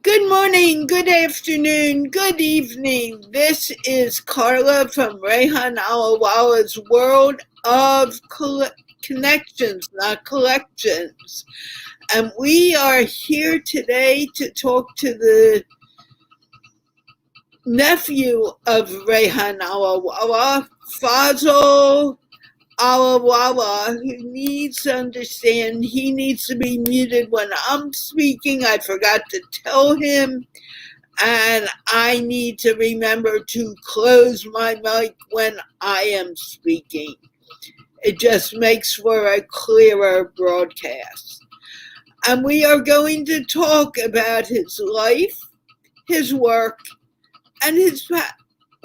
Good morning, good afternoon, good evening. This is Carla from Rehan Allahwala's World of Connections, not Collections. And we are here today to talk to the nephew of Rehan Allahwala, Fazal Allahwala, who needs to understand he needs to be muted when I'm speaking. I forgot to tell him, and I need to remember to close my mic when I am speaking. It just makes for a clearer broadcast. And we are going to talk about his life, his work, and his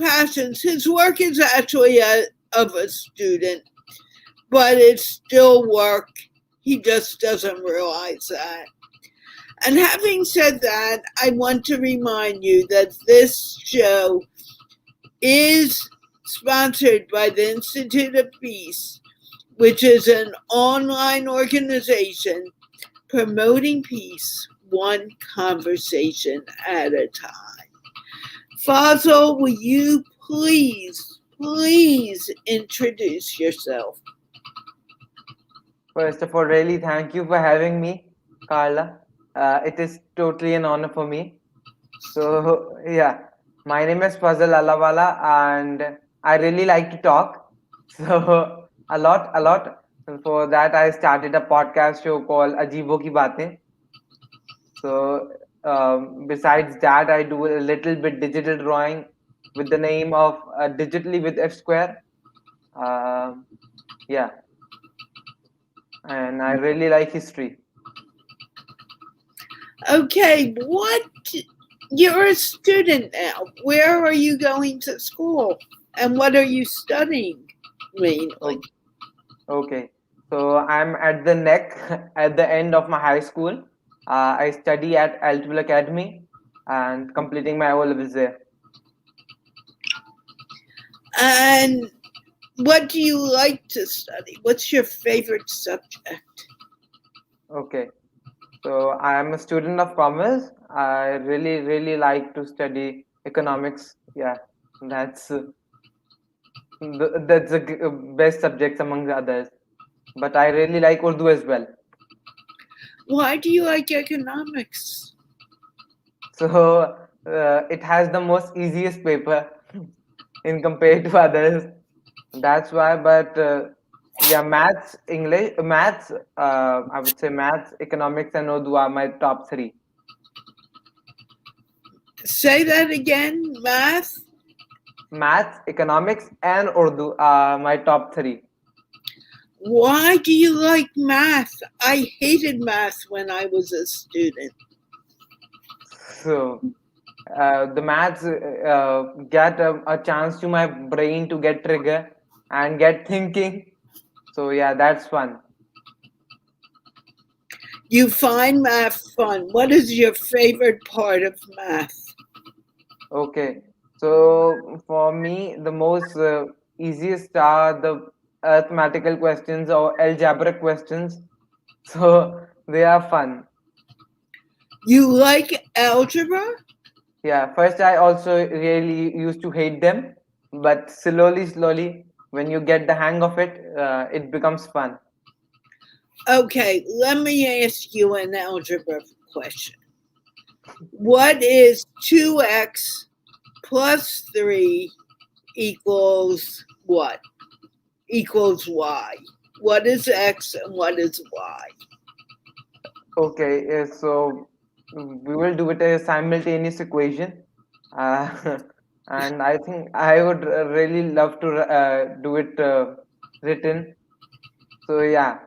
passions. His work is actually of a student, but it's still work. He just doesn't realize that. And having said that, I want to remind you that this show is sponsored by the Institute of Peace, which is an online organization promoting peace one conversation at a time. Fazal, will you please introduce yourself? First of all, really thank you for having me, Carla. It is totally an honor for me. So, yeah, my name is Fazal Allahwala and I really like to talk. So, a lot. For that, I started a podcast show called Ajeebo Ki Baatein. So, besides that, I do a little bit digital drawing with the name of Digitally with F Square. Yeah, and I really like history. Okay, you're a student now. Where are you going to school? And what are you studying mainly? Okay, so I'm at the neck at the end of my high school. I study at Altwell Academy and completing my O-levels there. And what do you like to study? What's your favorite subject? Okay, so I am a student of commerce. I really like to study economics. Yeah, that's that's the best subjects among the others. But I really like Urdu as well. Why do you like economics? So it has the most easiest paper in compared to others. That's why. But yeah, maths, English, maths. I would say maths, economics, and Urdu are my top three. Say that again. Maths, economics, and Urdu are my top three. Why do you like math? I hated math when I was a student. So the maths get a chance to my brain to get trigger and get thinking. So yeah, that's fun. You find math fun. What is your favorite part of math? Okay, so for me, the most easiest are the arithmetical questions or algebraic questions. So they are fun. You like algebra? Yeah, first I also really used to hate them, but slowly, when you get the hang of it, it becomes fun. Okay, let me ask you an algebra question. What is 2x plus 3 equals what? Equals y. What is x and what is y? Okay, so we will do it a simultaneous equation. Uh, and I think I would really love to do it written. So yeah,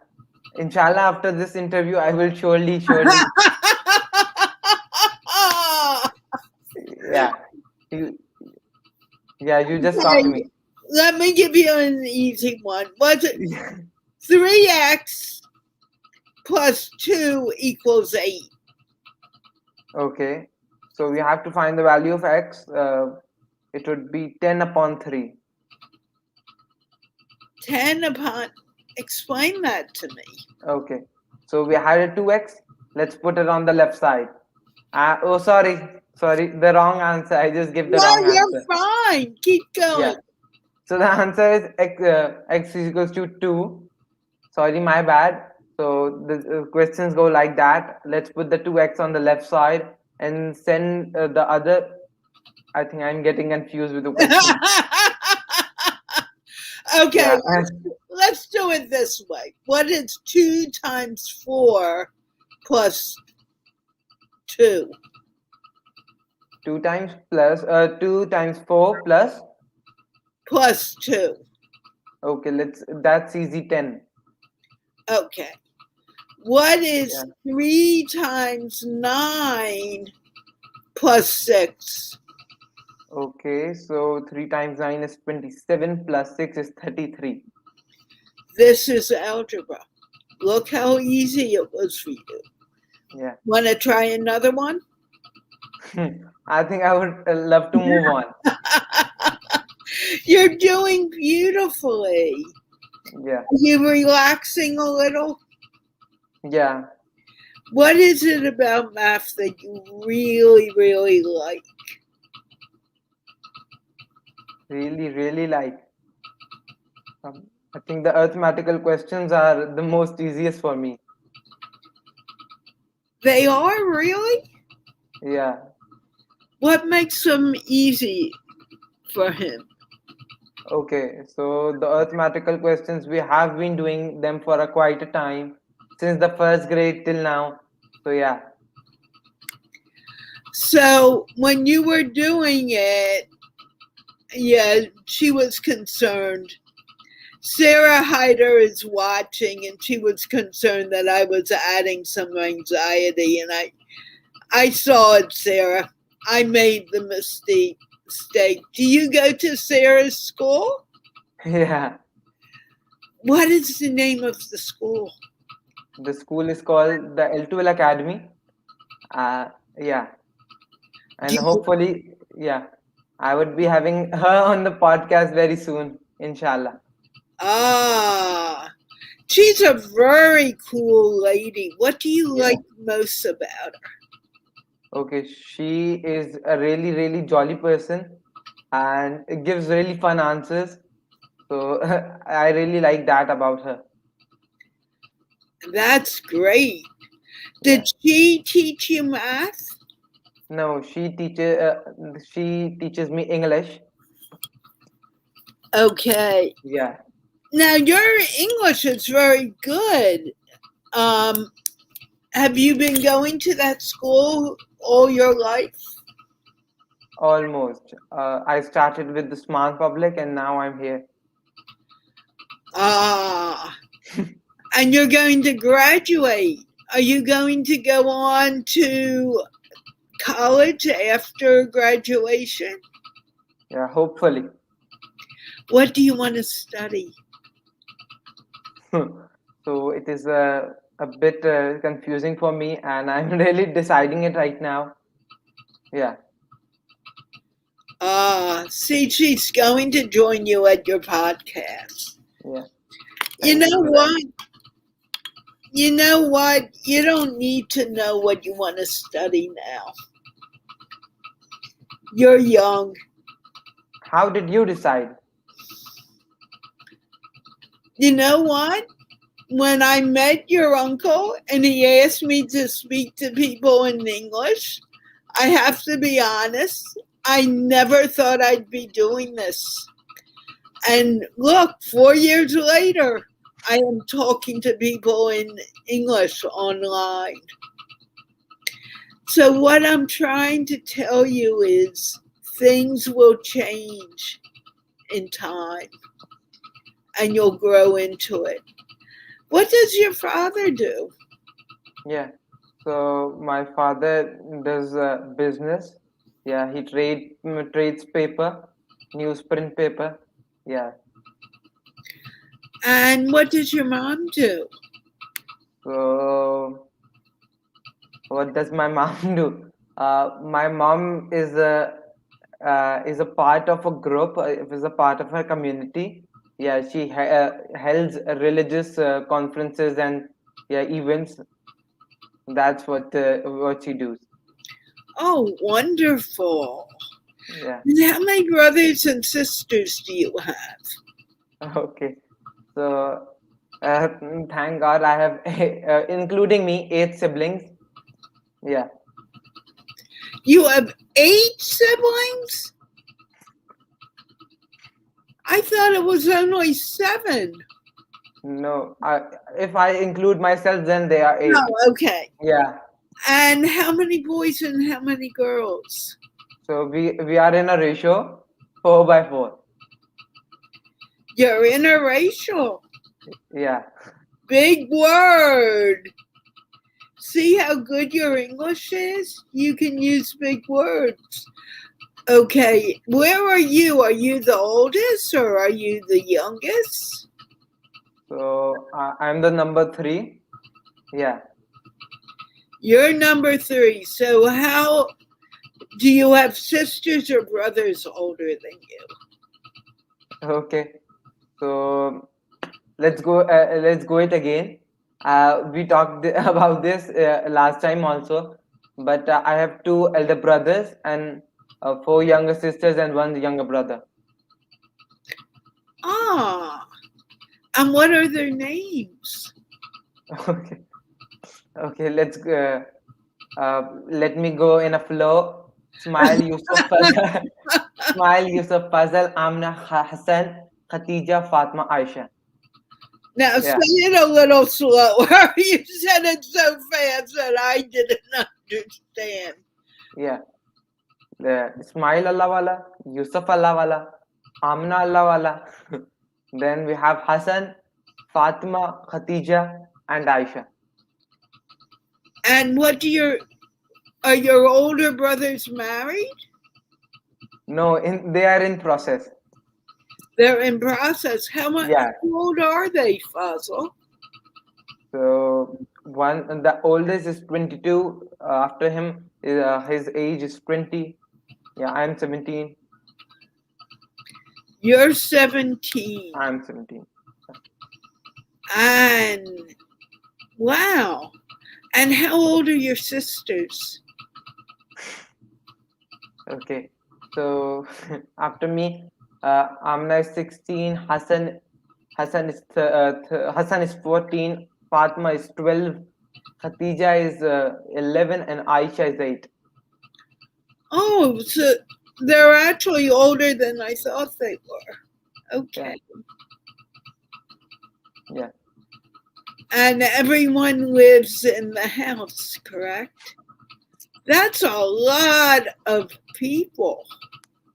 inshallah, after this interview, I will surely, yeah, you, yeah, you just stopped me. Okay, let me give you an easy one. What's it? 3x plus 2 equals 8. Okay, so we have to find the value of x. It would be 10 upon 3. 10 upon. Explain that to me. Okay, so we had a 2x. Let's put it on the left side. Sorry, the wrong answer. I just give the No, wrong you're answer. fine. Keep Yeah. going. So the answer is x is equals to 2. Sorry, my bad. So the questions go like that. Let's put the 2x on the left side and send the other. I think I'm getting confused with the question. Okay, Yeah, let's do it this way. What is 2 times 4 plus 2? 2 times 4 plus. Plus 2. Okay, that's easy, 10. Okay. What is Yeah. 3 times 9 plus 6? Okay, so 3 times 9 is 27 plus 6 is 33. This is algebra. Look how easy it was for you. Yeah. Want to try another one? I think I would love to move on. You're doing beautifully. Yeah. Are you relaxing a little? Yeah. What is it about math that you really, really like? Really, really like. I think the arithmetical questions are the most easiest for me. They are really? Yeah. What makes them easy for him? Okay. So the arithmetical questions, we have been doing them for a quite a time, since the first grade till now. So yeah. So when you were doing it, yeah, she was concerned. Sarah Hyder is watching, and she was concerned that I was adding some anxiety, and I saw it, Sarah. I made the mistake. Do you go to Sarah's school? Yeah. What is the name of the school? The school is called the L2L Academy. Yeah. Do And you, hopefully, yeah, I would be having her on the podcast very soon, inshallah. ah, she's a very cool lady. What do you Yeah. like most about her? Okay, she is a really, really jolly person and it gives really fun answers. So I really like that about her. That's great. Yeah. Did she teach you math? No, she teaches me English. Okay. Yeah. Now your English is very good. Um, have you been going to that school all your life? Almost. I started with the Smart Public and now I'm here. Ah, and you're going to graduate. Are you going to go on to college after graduation? Yeah, hopefully. What do you want to study? So it is a bit confusing for me and I'm really deciding it right now. Yeah. See, she's going to join you at your podcast. Yeah. You Thank you know for that. what? You know what? You don't need to know what you want to study now. You're young. How did you decide? You know what? When I met your uncle and he asked me to speak to people in English, I have to be honest, I never thought I'd be doing this. And look, 4 years later, I am talking to people in English online. So, what I'm trying to tell you is things will change in time and you'll grow into it. What does your father do? Yeah. So my father does business. Yeah, he trades paper, newsprint paper. Yeah. And what does your mom do? So what does my mom do? My mom is a part of a group. Is a part of her community. Yeah, she holds religious conferences and yeah events. That's what she does. Oh, wonderful. Yeah. And how many brothers and sisters do you have? Okay. So, thank God I have, including me, 8 siblings. Yeah. You have 8 siblings? I thought it was only 7. No, if I include myself, then they are 8. Oh, okay. Yeah. And how many boys and how many girls? So we are in a ratio 4/4. You're interracial. Yeah. Big word. See how good your English is? You can use big words. Okay, where are you? Are you the oldest or are you the youngest? So I'm the number 3. Yeah. You're number 3. So how do you have sisters or brothers older than you? Okay. So let's go. Let's go it again. We talked about this last time also, but I have 2 elder brothers and 4 younger sisters and 1 younger brother. Ah, and what are their names? Okay. Okay. Let me go in a flow. Smile, Yusuf, Fazal, Smile, Yusuf, Fazal, Amna, Hassan, Khatija, Fatma, Aisha. Now say Yeah. it a little slower. You said it so fast that I didn't understand. Yeah. Ismail Allahwala, Yusuf Allahwala, Amna Allahwala. Then we have Hassan, Fatima, Khatija, and Aisha. And are your older brothers married? No, they are in process. They're in process. How Yeah. old are they, Fazal? So the oldest is 22. After him, his age is 20. Yeah, I'm 17. You're 17. I'm 17. And wow. And how old are your sisters? Okay. So after me, Amna is 16. Hassan is 14. Fatma is 12. Khatija is 11, and Aisha is 8. Oh, so they're actually older than I thought they were. Okay. Yeah. And everyone lives in the house, correct? That's a lot of people.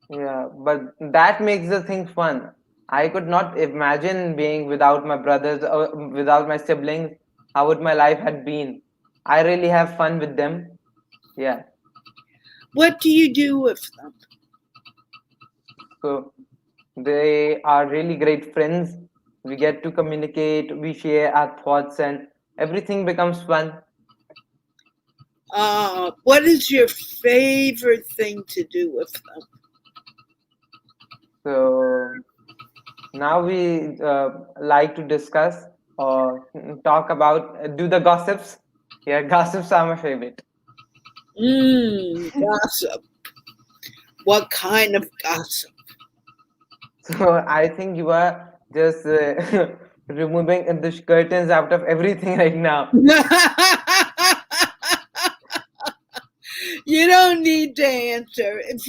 Yeah, but that makes the thing fun. I could not imagine being without my brothers or without my siblings. How would my life had been? I really have fun with them. Yeah. What do you do with them? So they are really great friends. We get to communicate, we share our thoughts, and everything becomes fun. What is your favorite thing to do with them? So now we like to discuss or talk about do the gossips. Yeah, gossips are my favorite. Gossip. What kind of gossip? So I think you are just removing the curtains out of everything right now. You don't need to answer. If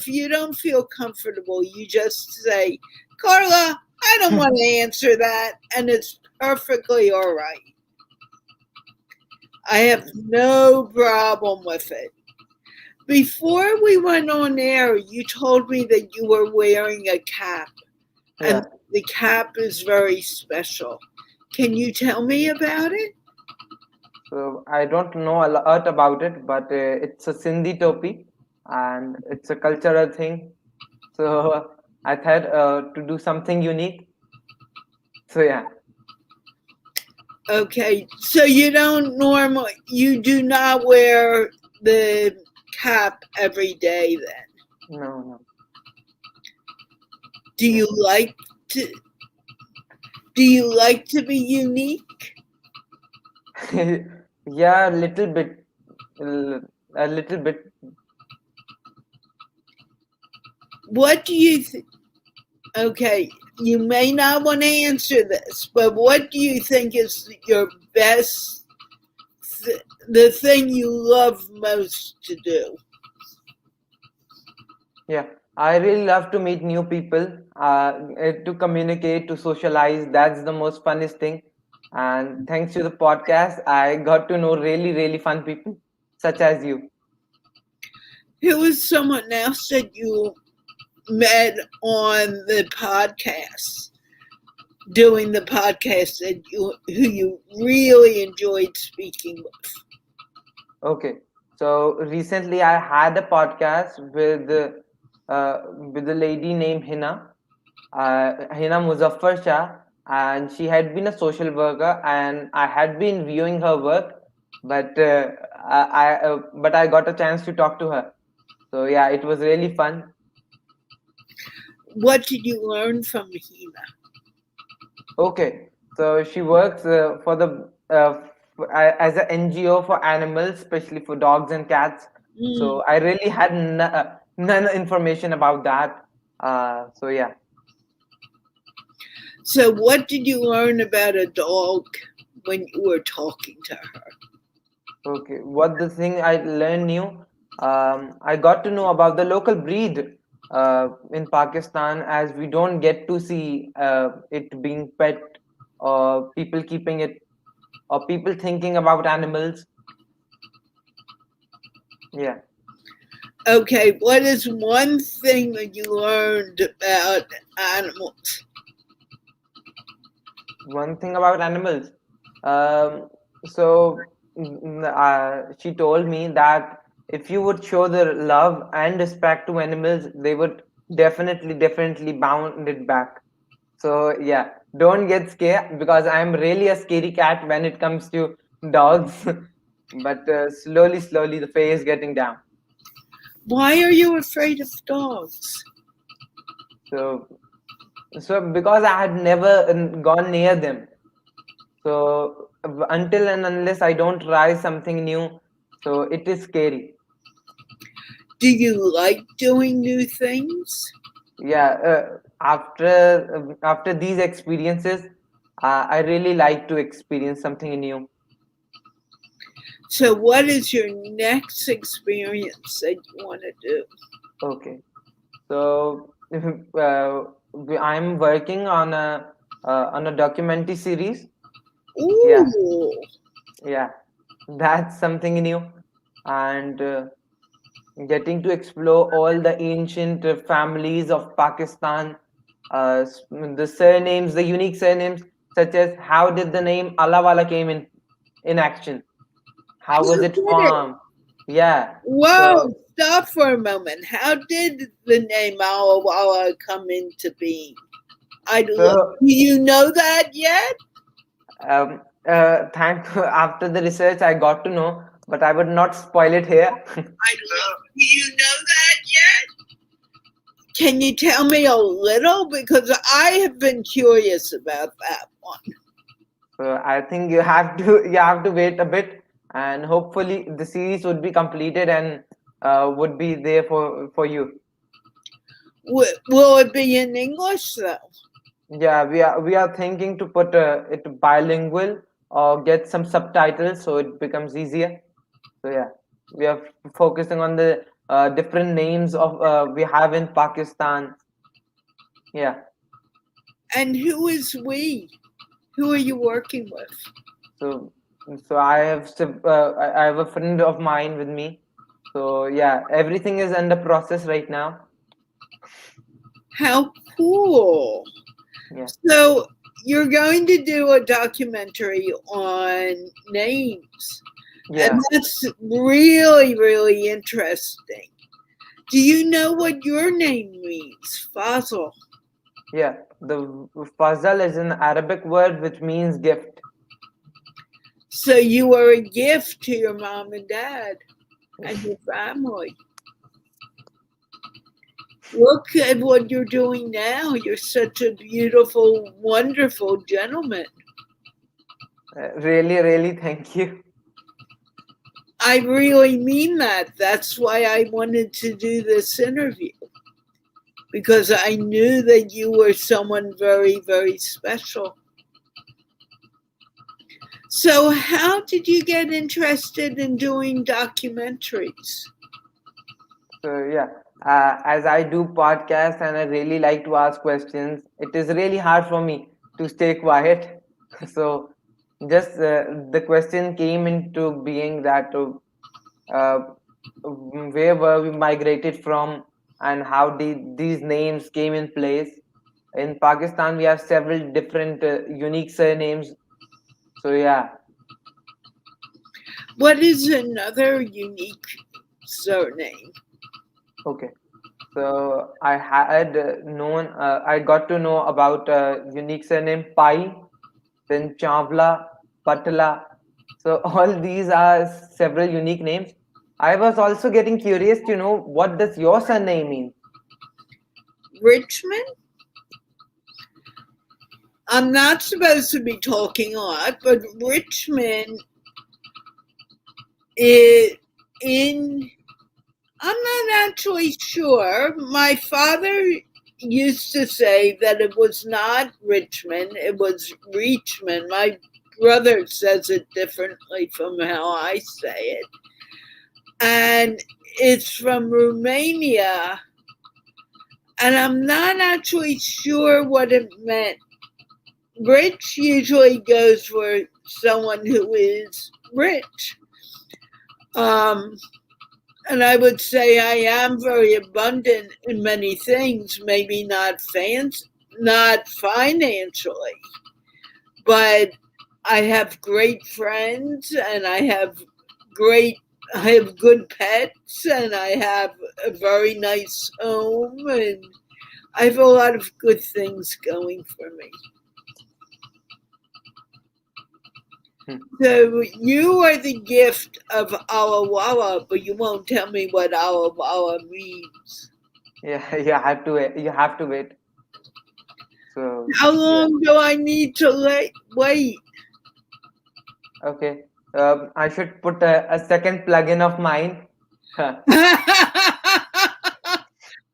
you don't feel comfortable, you just say, Carla, I don't want to answer that, and it's perfectly all right. I have no problem with it. Before we went on air, you told me that you were wearing a cap, Yeah. and the cap is very special. Can you tell me about it? So I don't know a lot about it, but it's a Sindhi topi and it's a cultural thing. So I thought to do something unique. So yeah. Okay, so you do not wear the cap every day then? No, Do you like to be unique? no. Yeah, little bit. a little bit. What do you think? Okay, you may not want to answer this, but what do you think is your best, the thing you love most to do? Yeah, I really love to meet new people, to communicate, to socialize. That's the most funnest thing. And thanks to the podcast, I got to know really, really fun people, such as you. Who is someone else that you met on the podcast, doing the podcast, that who you really enjoyed speaking with? Okay, so recently I had a podcast with a lady named Hina Muzaffar Shah, and she had been a social worker, and I had been viewing her work, but but I got a chance to talk to her. So yeah, it was really fun. What did you learn from Hina? Okay, so she works for the as an NGO for animals, especially for dogs and cats. So I really had none information about that. So yeah. So, what did you learn about a dog when you were talking to her? Okay, what the thing I learned new, I got to know about the local breed in Pakistan, as we don't get to see it being pet, or people keeping it, or people thinking about animals. Yeah, Okay, what is one thing that you learned about animals? one thing about animals. Um, so she told me that if you would show the love and respect to animals, they would definitely bound it back. So yeah, don't get scared, because I'm really a scary cat when it comes to dogs. But slowly, the fear is getting down. Why are you afraid of dogs? So, so because I had never gone near them. So until and unless I don't try something new, so it is scary. Do you like doing new things? Yeah, after these experiences, I really like to experience something new. So, what is your next experience that you want to do? Okay, so I'm working on a documentary series. Yeah, Ooh, yeah, that's something new, and getting to explore all the ancient families of Pakistan, the surnames, the unique surnames, such as how did the name Allahwala came in action? How was who it did it? formed? Yeah. Whoa, So, stop for a moment. How did the name Allahwala come into being? I'd love. so Do you know that yet? thank after the research I got to know, but I would not spoil it here. I'd love. Do you know that yet? Can you tell me a little? Because I have been curious about that one. So I think you have to wait a bit, and hopefully the series would be completed and would be there for you. Will it be in English though? Yeah, we are thinking to put it bilingual or get some subtitles so it becomes easier. So yeah, we are focusing on the different names of we have in Pakistan. Yeah. And who is we? Who are you working with? So I have a friend of mine with me. So yeah, everything is under process right now. How cool. Yeah. So you're going to do a documentary on names. And Yeah. that's really, really interesting. Do you know what your name means? Fazal. Yeah. The Fazal is an Arabic word which means gift. So you are a gift to your mom and dad and your family. Look at what you're doing now. You're such a beautiful, wonderful gentleman. Really, really, thank you. I really mean that. That's why I wanted to do this interview, because I knew that you were someone very, very special. So, how did you get interested in doing documentaries? So yeah, as I do podcasts and I really like to ask questions, it is really hard for me to stay quiet. So just the question came into being that where were we migrated from and how did these names came in place. In Pakistan, we have several different unique surnames. So yeah, What is another unique surname? okay. So I had I got to know about unique surname Pai, then Chavla, Patla. So all these are several unique names. I was also getting curious to know what does your surname mean? Richmond? I'm not supposed to be talking a lot, but Richmond is in. I'm not actually sure. My father used to say that it was not Richmond, it was Reachmond. My brother says it differently from how I say it. And it's from Romania. And I'm not actually sure what it meant. Rich usually goes for someone who is rich. And I would say I am very abundant in many things, maybe not financially, but I have great friends and I have good pets and I have a very nice home and I have a lot of good things going for me. So you are the gift of Allahwala, but you won't tell me what Allahwala means. Yeah, you have to wait. So How yeah, long do I need to wait? okay. I should put a second plugin of mine.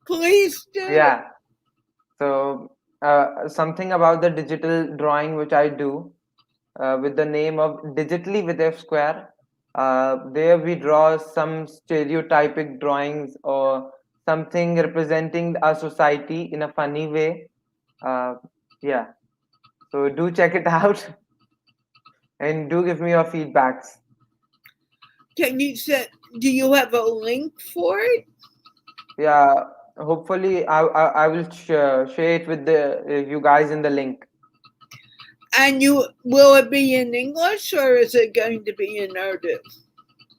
Please do. Yeah. So something about the digital drawing which I do with the name of Digitally with F Square. There we draw some stereotypic drawings or something representing our society in a funny way. Uh, yeah. So do check it out and do give me your feedbacks. Can you say? Do you have a link for it? Yeah. Hopefully, I will share it with the you guys in the link. And you will it be in English or is it going to be in Urdu?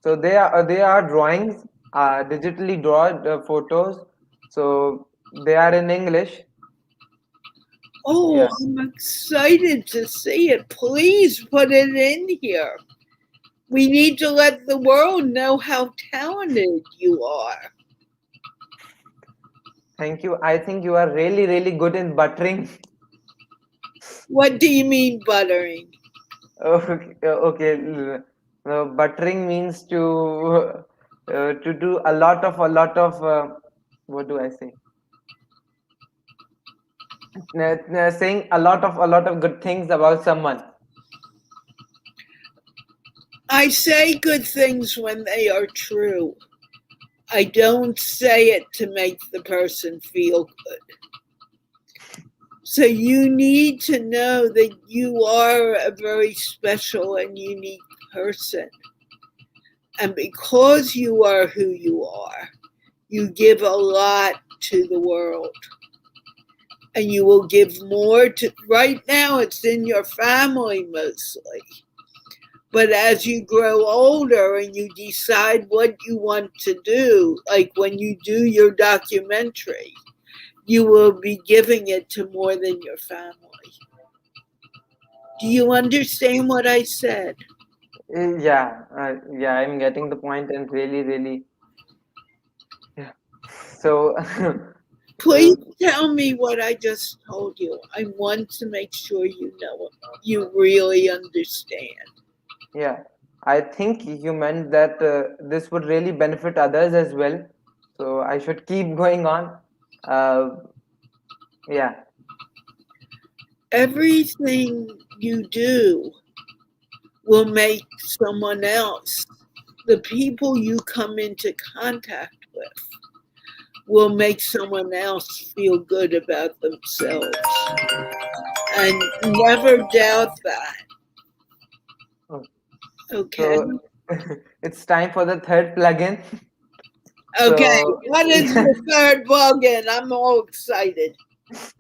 So they are drawings, digitally drawn photos. So they are in English. Oh, Yeah. I'm excited to see it. Please put it in here. We need to let the world know how talented you are. Thank you. I think you are really, really good in buttering. What do you mean buttering? Okay. Okay. Buttering means to do a lot of what do I say? Saying a lot of good things about someone. I say good things when they are true. I don't say it to make the person feel good. So you need to know that you are a very special and unique person. And because you are who you are, you give a lot to the world. And you will give more to, right now it's in your family mostly. But as you grow older and you decide what you want to do, like when you do your documentary, you will be giving it to more than your family. Do you understand what I said? Yeah. Yeah. I'm getting the point and really, really. Yeah. So. Please tell me what I just told you. I want to make sure you know it. You really understand. Yeah. I think you meant that this would really benefit others as well. So I should keep going on. Uh, yeah. Everything you do will make someone else, the people you come into contact with, will make someone else feel good about themselves. And never doubt that. Oh, Okay. so it's time for the third plugin. Okay. So What is yeah. the third plugin? I'm all excited.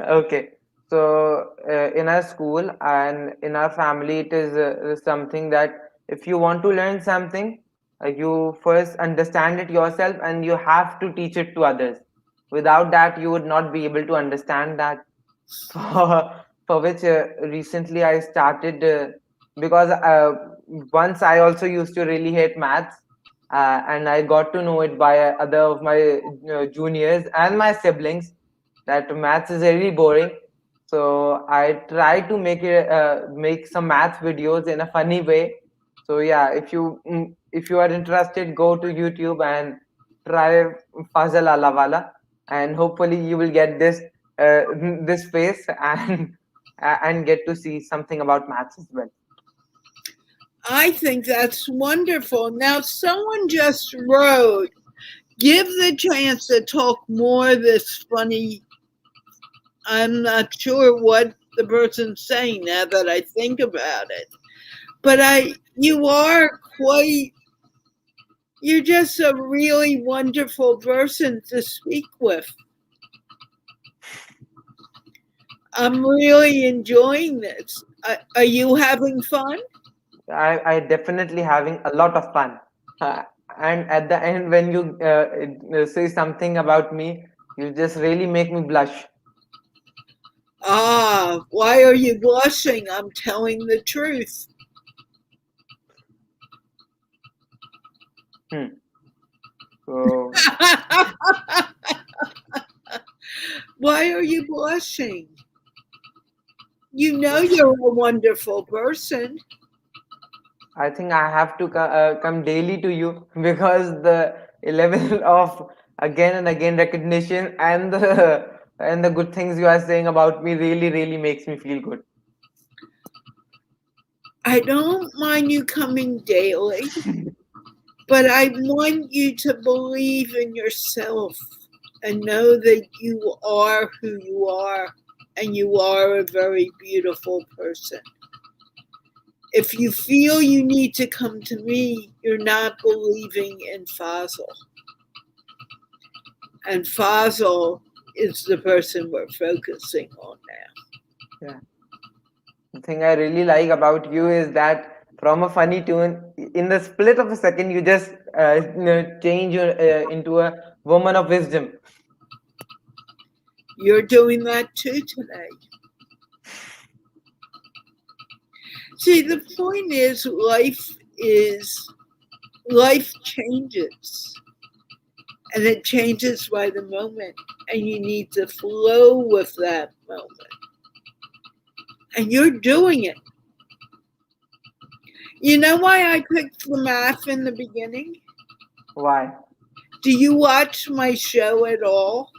Okay. So in our school and in our family, it is something that if you want to learn something, you first understand it yourself and you have to teach it to others. Without that, you would not be able to understand that. For which recently I started because once I also used to really hate maths, and I got to know it by other of my juniors and my siblings that maths is really boring. So I try to make some math videos in a funny way. So yeah, if you are interested, go to YouTube and try Fazal Allahwala, and hopefully you will get uh, this face and get to see something about maths as well. I think that's wonderful. Now, someone just wrote, give the chance to talk more this funny. I'm not sure what the person's saying now that I think about it. But you are quite, you're just a really wonderful person to speak with. I'm really enjoying this. Are you having fun? I definitely having a lot of fun. Uh, and at the end, when you say something about me, you just really make me blush. Ah, why are you blushing? I'm telling the truth. Hmm. So Why are you blushing? You know you're a wonderful person. I think I have to come daily to you because the level of again and again recognition and the and the good things you are saying about me really makes me feel good. I don't mind you coming daily, but I want you to believe in yourself and know that you are who you are and you are a very beautiful person. If you feel you need to come to me, you're not believing in Fazal. And Fazal is the person we're focusing on now. Yeah. The thing I really like about you is that from a funny tune, in the split of a second, you just change into a woman of wisdom. You're doing that too today. See, the point is life changes and it changes by the moment and you need to flow with that moment. And you're doing it. You know why I picked the math in the beginning? Why? Do you watch my show at all?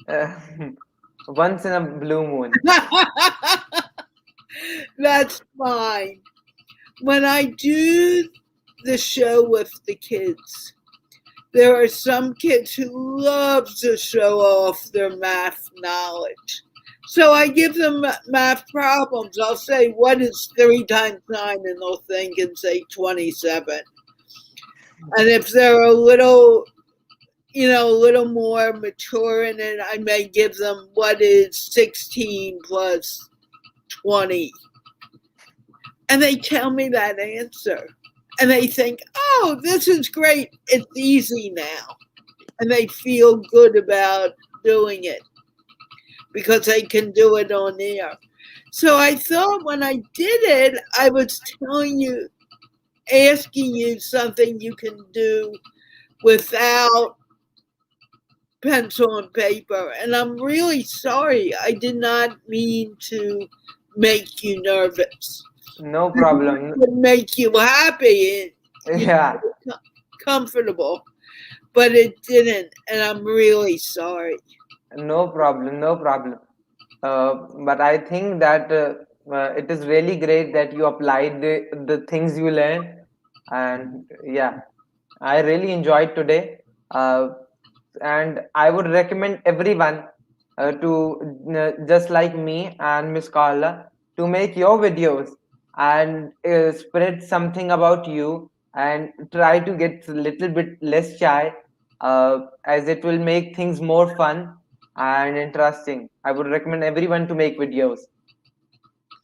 Uh, once in a blue moon. That's fine. When I do the show with the kids, there are some kids who love to show off their math knowledge. So I give them math problems. I'll say, what is 3 times 9? And they'll think and say 27. And if they're a little more mature in it, I may give them what is 16 plus 20. And they tell me that answer. And they think, oh, this is great. It's easy now. And they feel good about doing it because they can do it on air. So I thought when I did it, I was asking you something you can do without pencil and paper. And I'm really sorry. I did not mean to make you nervous. No problem. Would make you happy and Yeah, comfortable, but it didn't, and I'm really sorry. no problem, no problem. But I think that it is really great that you applied the things you learned, and yeah, I really enjoyed today. Uh, and I would recommend everyone to just like me and Miss Carla to make your videos and spread something about you and try to get a little bit less shy, as it will make things more fun and interesting. I would recommend everyone to make videos.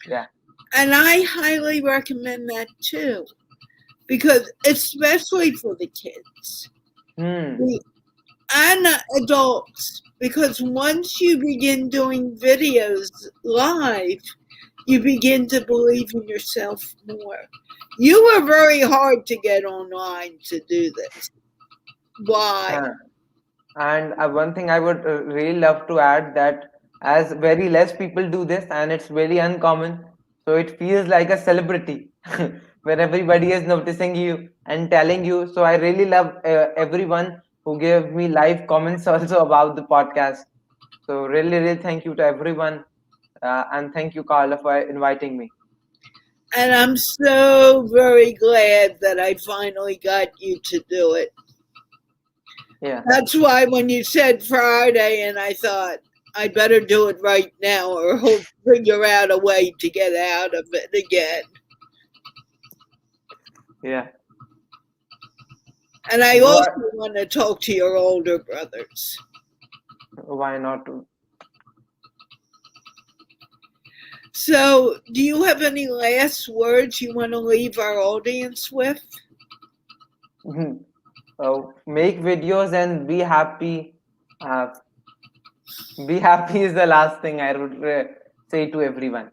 Yeah. And I highly recommend that too, because especially for the kids Hmm. and adults, because once you begin doing videos live, you begin to believe in yourself more. You were very hard to get online to do this. Why? Uh, and one thing I would really love to add that as very less people do this and it's very uncommon, so it feels like a celebrity where everybody is noticing you and telling you. So I really love everyone who gave me live comments also about the podcast. So really, really thank you to everyone, and thank you, Carla, for inviting me. And I'm so very glad that I finally got you to do it. Yeah. That's why when you said Friday, and I thought I better do it right now, or he'll figure out a way to get out of it again. Yeah. And I You also are. want to talk to your older brothers. Why not? So, do you have any last words you want to leave our audience with? Make videos and be happy. Uh, be happy is the last thing I would say to everyone.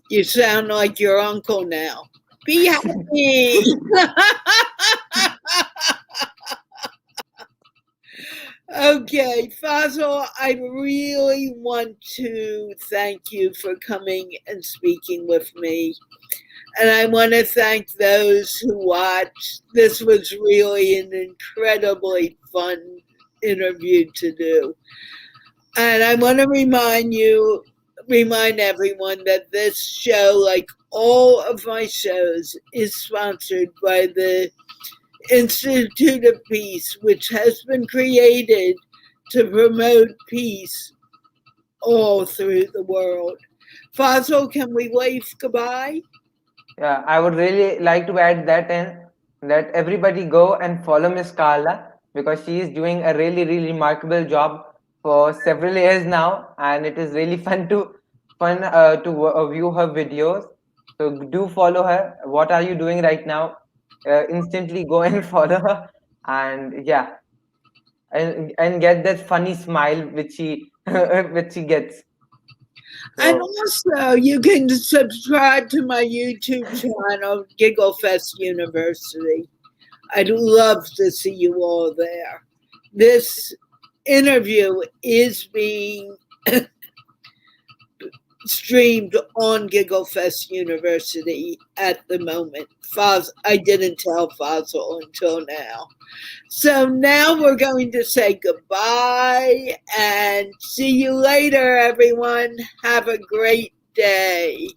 You sound like your uncle now. Be happy. Okay, Fazal, I really want to thank you for coming and speaking with me. And I want to thank those who watched. This was really an incredibly fun interview to do. And I want to remind everyone that this show, like all of my shows, is sponsored by the Institute of Peace, which has been created to promote peace all through the world. Fazal, can we wave goodbye? Yeah, I would really like to add that in that everybody go and follow Miss Carla because she is doing a really, really remarkable job for several years now, and it is really fun to view her videos. So do follow her. What are you doing right now? Instantly go and follow her, and yeah, and get that funny smile which she which she gets. And So also, you can subscribe to my YouTube channel, Gigglefest University. I'd love to see you all there. This interview is being streamed on Gigglefest University at the moment. I didn't tell Fazal until now. So now we're going to say goodbye and see you later, everyone. Have a great day.